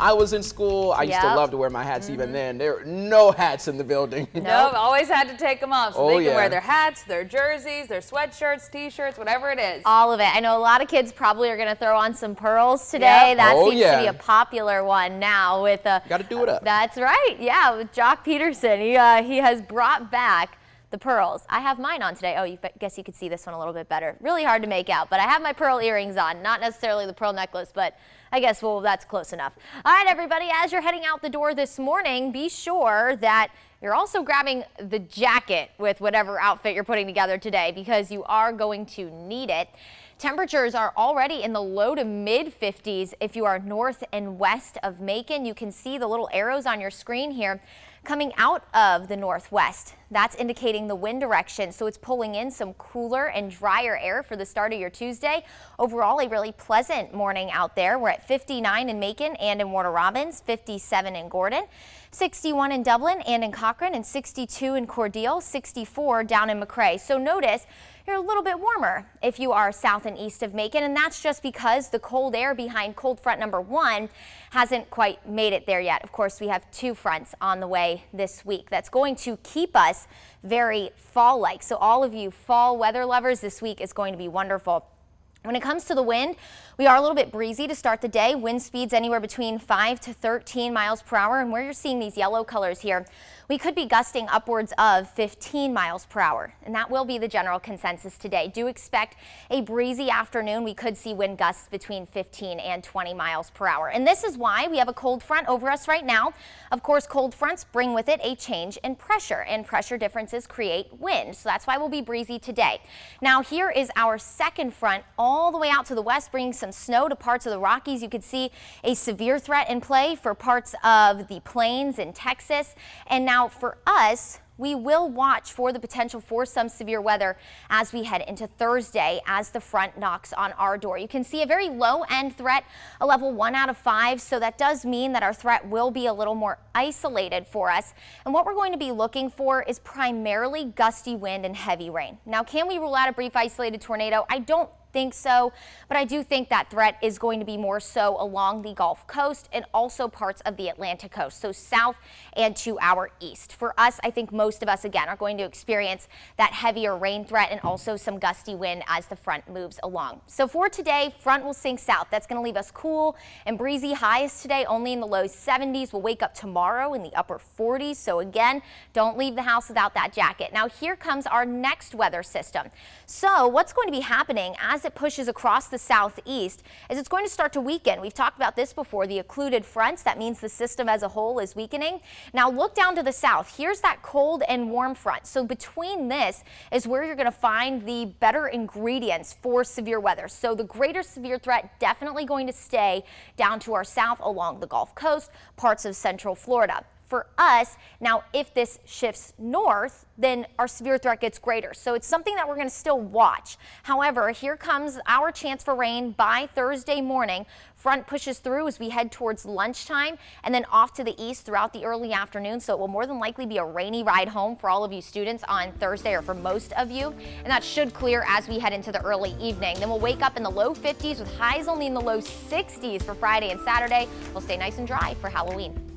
I was in school, I used to love to wear my hats even then. There were no hats in the building. Nope, always had to take them off so they can yeah. wear their hats, their jerseys, their sweatshirts, t-shirts, whatever it is. All of it. I know a lot of kids probably are going to throw on some pearls today. That seems to be a popular one now with got to do it up. That's right. Yeah, with Jock Peterson. He has brought back the pearls. I have mine on today. Oh, you guess you could see this one a little bit better. Really hard to make out, but I have my pearl earrings on. Not necessarily the pearl necklace, but I guess, well, that's close enough. All right, everybody, as you're heading out the door this morning, be sure that you're also grabbing the jacket with whatever outfit you're putting together today because you are going to need it. Temperatures are already in the low to mid 50s if you are north and west of Macon. You can see the little arrows on your screen here coming out of the northwest. That's indicating the wind direction, so it's pulling in some cooler and drier air for the start of your Tuesday. Overall, a really pleasant morning out there. We're at 59 in Macon and in Warner Robins, 57 in Gordon, 61 in Dublin and in Cochrane, and 62 in Cordele, 64 down in McRae. So notice you're a little bit warmer if you are south and east of Macon, and that's just because the cold air behind cold front number 1 hasn't quite made it there yet. Of course, we have 2 fronts on the way this week. That's going to keep us very fall-like. So all of you fall weather lovers, this week is going to be wonderful. When it comes to the wind, we are a little bit breezy to start the day. Wind speeds anywhere between 5 to 13 miles per hour. And where you're seeing these yellow colors here, we could be gusting upwards of 15 miles per hour. And that will be the general consensus today. Do expect a breezy afternoon. We could see wind gusts between 15 and 20 miles per hour. And this is why we have a cold front over us right now. Of course, cold fronts bring with it a change in pressure, and pressure differences create wind. So that's why we'll be breezy today. Now here is our second front all the way out to the west, bringing some snow to parts of the Rockies. You could see a severe threat in play for parts of the plains in Texas. And now for us, we will watch for the potential for some severe weather as we head into Thursday as the front knocks on our door. You can see a very low end threat, a level 1 out of 5. So that does mean that our threat will be a little more isolated for us. And what we're going to be looking for is primarily gusty wind and heavy rain. Now, can we rule out a brief isolated tornado? I don't think so, but I do think that threat is going to be more so along the Gulf Coast and also parts of the Atlantic coast, so south and to our east. For us, I think most of us, again, are going to experience that heavier rain threat and also some gusty wind as the front moves along. So for today, front will sink south. That's going to leave us cool and breezy. Highs today only in the low 70s. We'll wake up tomorrow in the upper 40s. So again, don't leave the house without that jacket. Now here comes our next weather system. So what's going to be happening as it pushes across the southeast is it's going to start to weaken. We've talked about this before, the occluded fronts. That means the system as a whole is weakening. Now look down to the south. Here's that cold and warm front. So between this is where you're going to find the better ingredients for severe weather. So the greater severe threat definitely going to stay down to our south along the Gulf Coast, parts of central Florida. For us, now if this shifts north, then our severe threat gets greater. So it's something that we're going to still watch. However, here comes our chance for rain by Thursday morning. Front pushes through as we head towards lunchtime and then off to the east throughout the early afternoon. So it will more than likely be a rainy ride home for all of you students on Thursday, or for most of you. And that should clear as we head into the early evening. Then we'll wake up in the low 50s with highs only in the low 60s for Friday and Saturday. We'll stay nice and dry for Halloween.